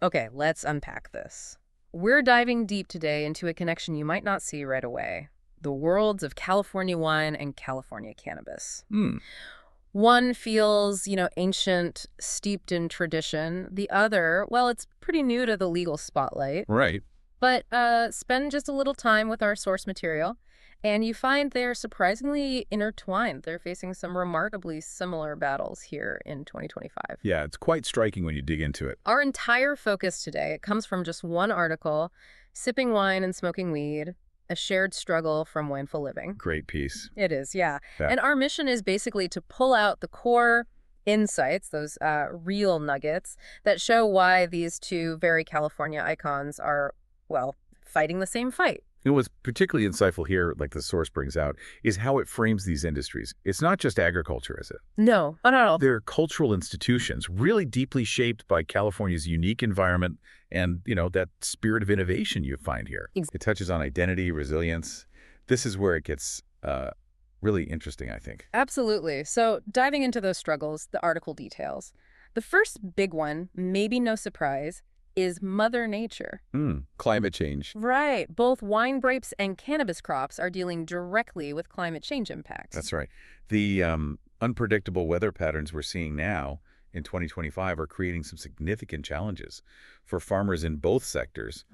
Okay, let's unpack this. We're diving deep today into a connection you might not see right away. The worlds of California wine and California cannabis. Hmm, One feels, ancient, steeped in tradition. The other, well, it's pretty new to the legal spotlight. right. But spend just a little time with our source material, and you find they're surprisingly intertwined. They're facing some remarkably similar battles here in 2025. Yeah, it's quite striking when you dig into it. Our entire focus today, it comes from just one article, Sipping Wine and Smoking Weed, a shared struggle from mindful living. Great piece. It is, yeah. Yeah. And our mission is basically to pull out the core insights, those real nuggets, that show why these two very California icons are, well, fighting the same fight. You know, what's particularly insightful here, like the source brings out, is how it frames these industries. It's not just agriculture, is it? No, not at all. They're cultural institutions, really deeply shaped by California's unique environment and, that spirit of innovation you find here. It touches on identity, resilience. This is where it gets really interesting, I think. Absolutely. So diving into those struggles, the article details. The first big one, maybe no surprise, is Mother Nature. Climate change. Right. Both wine grapes and cannabis crops are dealing directly with climate change impacts. That's right. The unpredictable weather patterns we're seeing now in 2025 are creating some significant challenges for farmers in both sectors.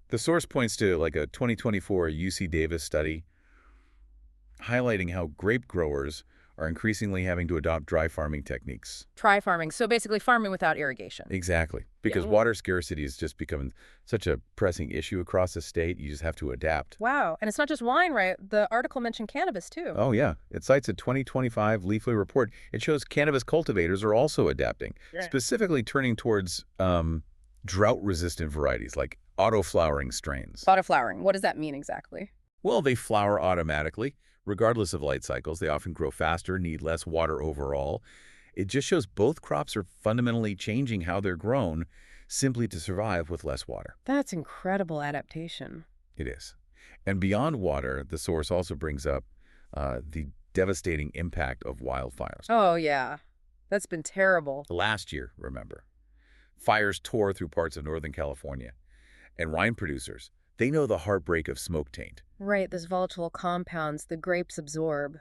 The source points to like a 2024 UC Davis study highlighting how grape growers are increasingly having to adopt dry farming techniques. Dry farming. So basically farming without irrigation. Exactly. Because water scarcity is just becoming such a pressing issue across the state. You just have to adapt. Wow. And it's not just wine, right? The article mentioned cannabis, too. Oh, yeah. It cites a 2025 Leafly report. It shows cannabis cultivators are also adapting, specifically turning towards drought-resistant varieties like auto-flowering strains. Autoflowering. What does that mean exactly? Well, they flower automatically, regardless of light cycles. They often grow faster, need less water overall. It just shows both crops are fundamentally changing how they're grown simply to survive with less water. That's incredible adaptation. It is. And beyond water, the source also brings up the devastating impact of wildfires. Oh, yeah. That's been terrible. Last year, remember, fires tore through parts of Northern California. And wine producers, they know the heartbreak of smoke taint. Right, those volatile compounds the grapes absorb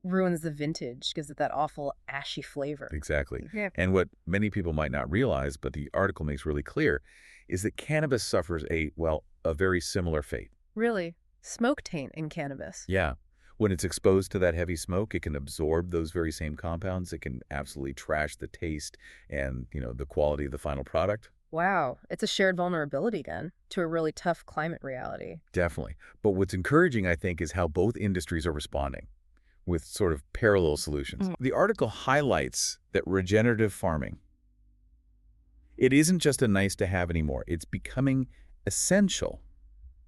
ruins the vintage, gives it that awful ashy flavor. Exactly. Yeah. And what many people might not realize, but the article makes really clear, is that cannabis suffers a very similar fate. Really? Smoke taint in cannabis? Yeah. When it's exposed to that heavy smoke, it can absorb those very same compounds. It can absolutely trash the taste and, the quality of the final product. Wow, it's a shared vulnerability then to a really tough climate reality. Definitely. But what's encouraging, I think, is how both industries are responding with sort of parallel solutions. The article highlights that regenerative farming, it isn't just a nice to have anymore. It's becoming essential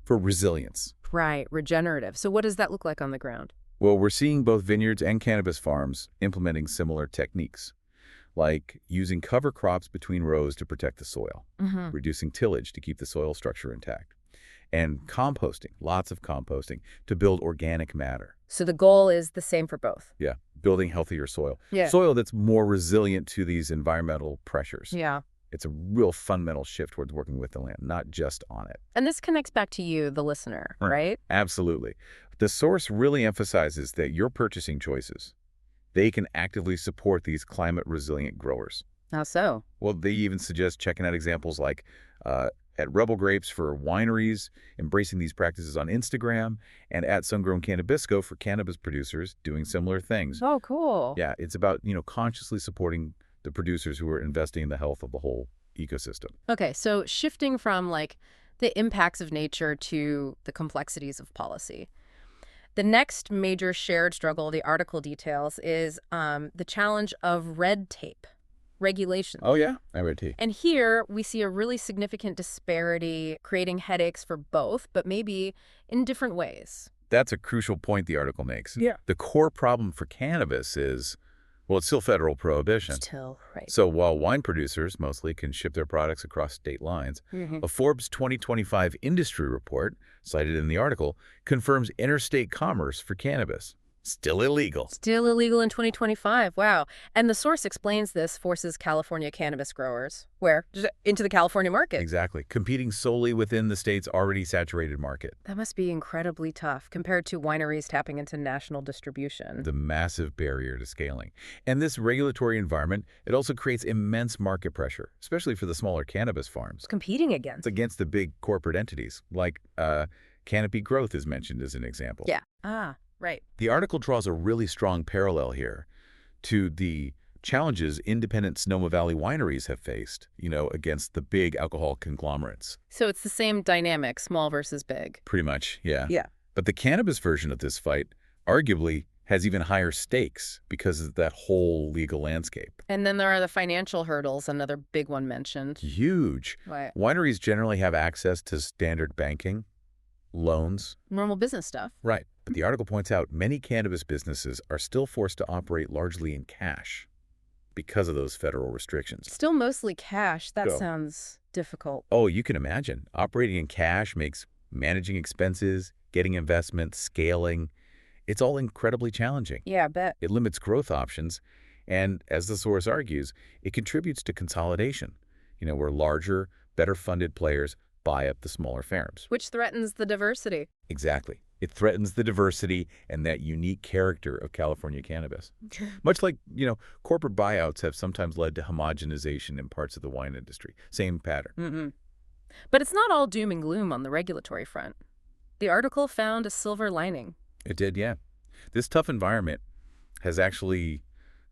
for resilience. Right, regenerative. So what does that look like on the ground? Well, we're seeing both vineyards and cannabis farms implementing similar techniques, like using cover crops between rows to protect the soil, reducing tillage to keep the soil structure intact, and composting, lots of composting, to build organic matter. So the goal is the same for both? Yeah, building healthier soil. Yeah. Soil that's more resilient to these environmental pressures. Yeah. It's a real fundamental shift towards working with the land, not just on it. And this connects back to you, the listener, right? Absolutely. The source really emphasizes that your purchasing choices, they can actively support these climate-resilient growers. How so? Well, they even suggest checking out examples like at Rebel Grapes for wineries, embracing these practices on Instagram, and at Sungrown Cannabisco for cannabis producers doing similar things. Oh, cool. Yeah, it's about, consciously supporting the producers who are investing in the health of the whole ecosystem. Okay, so shifting from the impacts of nature to the complexities of policy. The next major shared struggle the article details is the challenge of red tape, regulations. Oh, yeah? I read tea. And here we see a really significant disparity creating headaches for both, but maybe in different ways. That's a crucial point the article makes. Yeah. The core problem for cannabis is, it's still federal prohibition. Still, right. So while wine producers mostly can ship their products across state lines, a Forbes 2025 industry report, cited in the article, confirms interstate commerce for cannabis. Still illegal. Still illegal in 2025. Wow. And the source explains this forces California cannabis growers, where? Just into the California market. Exactly. Competing solely within the state's already saturated market. That must be incredibly tough compared to wineries tapping into national distribution. The massive barrier to scaling. And this regulatory environment, it also creates immense market pressure, especially for the smaller cannabis farms. Competing It's against. against the big corporate entities, like Canopy Growth is mentioned as an example. Yeah. Ah, right. The article draws a really strong parallel here to the challenges independent Sonoma Valley wineries have faced, against the big alcohol conglomerates. So it's the same dynamic, small versus big. Pretty much, yeah. Yeah. But the cannabis version of this fight arguably has even higher stakes because of that whole legal landscape. And then there are the financial hurdles, another big one mentioned. Huge. Right. Wineries generally have access to standard banking, loans. Normal business stuff. Right. But the article points out many cannabis businesses are still forced to operate largely in cash because of those federal restrictions. Still mostly cash. That So- sounds difficult. Oh, you can imagine. Operating in cash makes managing expenses, getting investment, scaling. It's all incredibly challenging. Yeah, I bet. It limits growth options, and as the source argues, it contributes to consolidation, where larger, better-funded players buy up the smaller farms. Which threatens the diversity. Exactly. It threatens the diversity and that unique character of California cannabis. Much like, corporate buyouts have sometimes led to homogenization in parts of the wine industry. Same pattern. Mm-hmm. But it's not all doom and gloom on the regulatory front. The article found a silver lining. It did, yeah. This tough environment has actually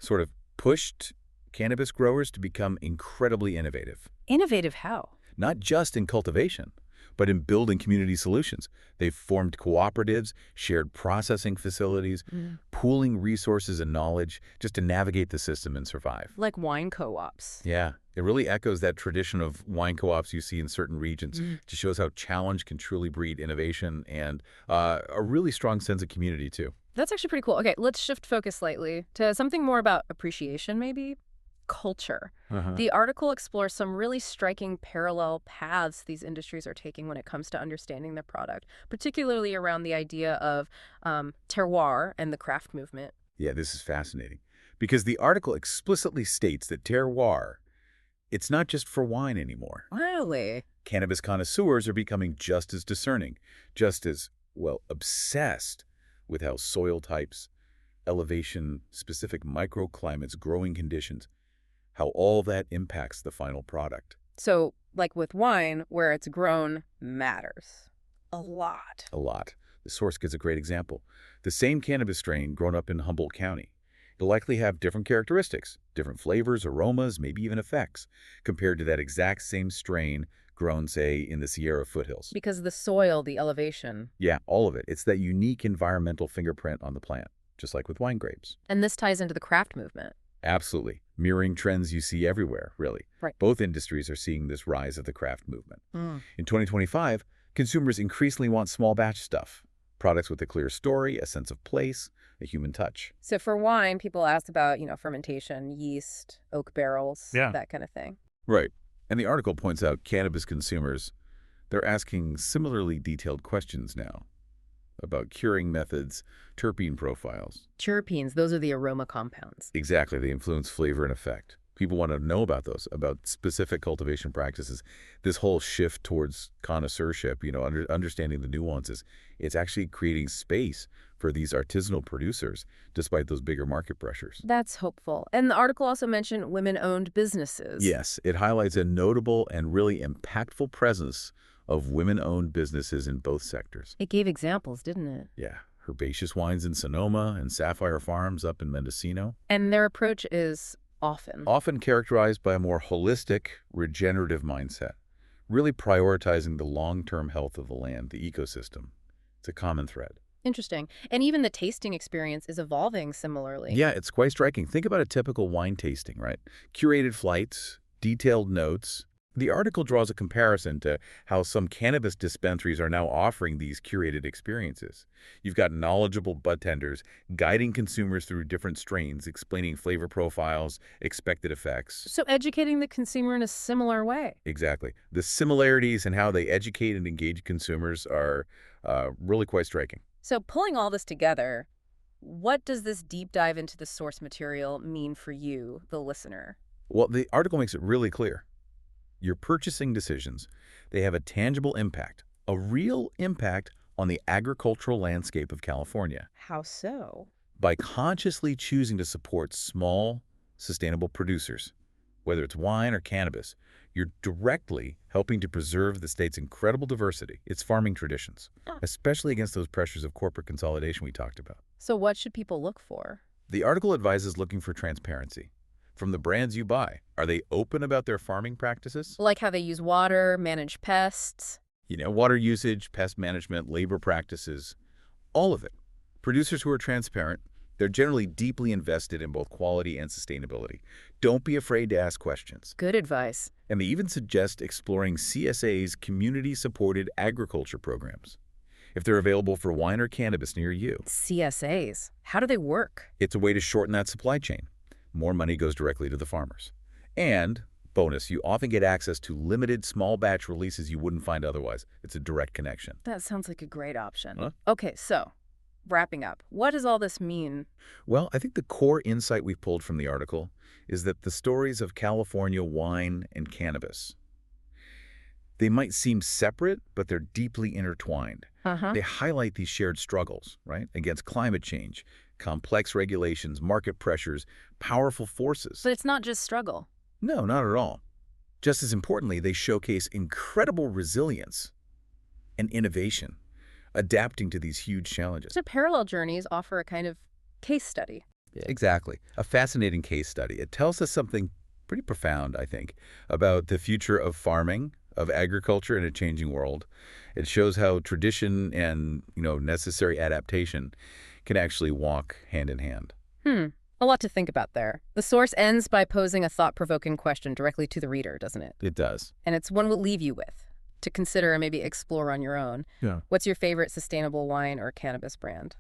sort of pushed cannabis growers to become incredibly innovative. Innovative how? Not just in cultivation, but in building community solutions. They've formed cooperatives, shared processing facilities, pooling resources and knowledge just to navigate the system and survive. Like wine co-ops. Yeah, it really echoes that tradition of wine co-ops you see in certain regions. Just shows how challenge can truly breed innovation and a really strong sense of community, too. That's actually pretty cool. Okay, let's shift focus slightly to something more about appreciation, maybe? Culture. The article explores some really striking parallel paths these industries are taking when it comes to understanding their product, particularly around the idea of terroir and the craft movement. Yeah, this is fascinating because the article explicitly states that terroir, it's not just for wine anymore. Really? Cannabis connoisseurs are becoming just as discerning, just as, obsessed with how soil types, elevation, specific microclimates, growing conditions, how all that impacts the final product. So, like with wine, where it's grown matters. A lot. A lot. The source gives a great example. The same cannabis strain grown up in Humboldt County. It'll likely have different characteristics, different flavors, aromas, maybe even effects, compared to that exact same strain grown, say, in the Sierra foothills. Because of the soil, the elevation. Yeah, all of it. It's that unique environmental fingerprint on the plant, just like with wine grapes. And this ties into the craft movement. Absolutely. Mirroring trends you see everywhere, really. Right. Both industries are seeing this rise of the craft movement. In 2025, consumers increasingly want small batch stuff, products with a clear story, a sense of place, a human touch. So for wine, people ask about, fermentation, yeast, oak barrels, that kind of thing. Right. And the article points out cannabis consumers, they're asking similarly detailed questions now about curing methods, terpene profiles. Terpenes, those are the aroma compounds. Exactly. They influence flavor and effect. People want to know about those, about specific cultivation practices. This whole shift towards connoisseurship, understanding the nuances, it's actually creating space for these artisanal producers, despite those bigger market pressures. That's hopeful. And the article also mentioned women-owned businesses. Yes, it highlights a notable and really impactful presence of women-owned businesses in both sectors. It gave examples, didn't it? Yeah, Herbaceous Wines in Sonoma and Sapphire Farms up in Mendocino. And their approach is often Characterized by a more holistic, regenerative mindset, really prioritizing the long-term health of the land, the ecosystem. It's a common thread. interesting. And even the tasting experience is evolving similarly. Yeah, it's quite striking. Think about a typical wine tasting, right? Curated flights, detailed notes. The article draws a comparison to how some cannabis dispensaries are now offering these curated experiences. You've got knowledgeable budtenders guiding consumers through different strains, explaining flavor profiles, expected effects. So educating the consumer in a similar way. Exactly. The similarities in how they educate and engage consumers are really quite striking. So pulling all this together, What does this deep dive into the source material mean for you, the listener? Well, the article makes it really clear. Your purchasing decisions, they have a tangible impact, a real impact on the agricultural landscape of California. How so? By consciously choosing to support small, sustainable producers, whether it's wine or cannabis, you're directly helping to preserve the state's incredible diversity, its farming traditions, especially against those pressures of corporate consolidation we talked about. So what should people look for? The article advises looking for transparency. From the brands you buy, are they open about their farming practices? Like how they use water, manage pests? Water usage, pest management, labor practices, all of it. Producers who are transparent, they're generally deeply invested in both quality and sustainability. Don't be afraid to ask questions. Good advice. And they even suggest exploring CSA's community-supported agriculture programs, if they're available for wine or cannabis near you. CSAs. How do they work? It's a way to shorten that supply chain. More money goes directly to the farmers. And, bonus, you often get access to limited small batch releases you wouldn't find otherwise. It's a direct connection. That sounds like a great option. Huh? Okay, so wrapping up, what does all this mean? Well, I think the core insight we've pulled from the article is that the stories of California wine and cannabis, they might seem separate, but they're deeply intertwined. They highlight these shared struggles, right, against climate change, complex regulations, market pressures, powerful forces. But it's not just struggle. No, not at all. Just as importantly, they showcase incredible resilience and innovation, adapting to these huge challenges. So parallel journeys offer a kind of case study. Yeah, exactly. A fascinating case study. It tells us something pretty profound, I think, about the future of farming, of agriculture in a changing world. It shows how tradition and, necessary adaptation can actually walk hand in hand. A lot to think about there. The source ends by posing a thought-provoking question directly to the reader, doesn't it? It does. And it's one we'll leave you with to consider and maybe explore on your own. Yeah. What's your favorite sustainable wine or cannabis brand?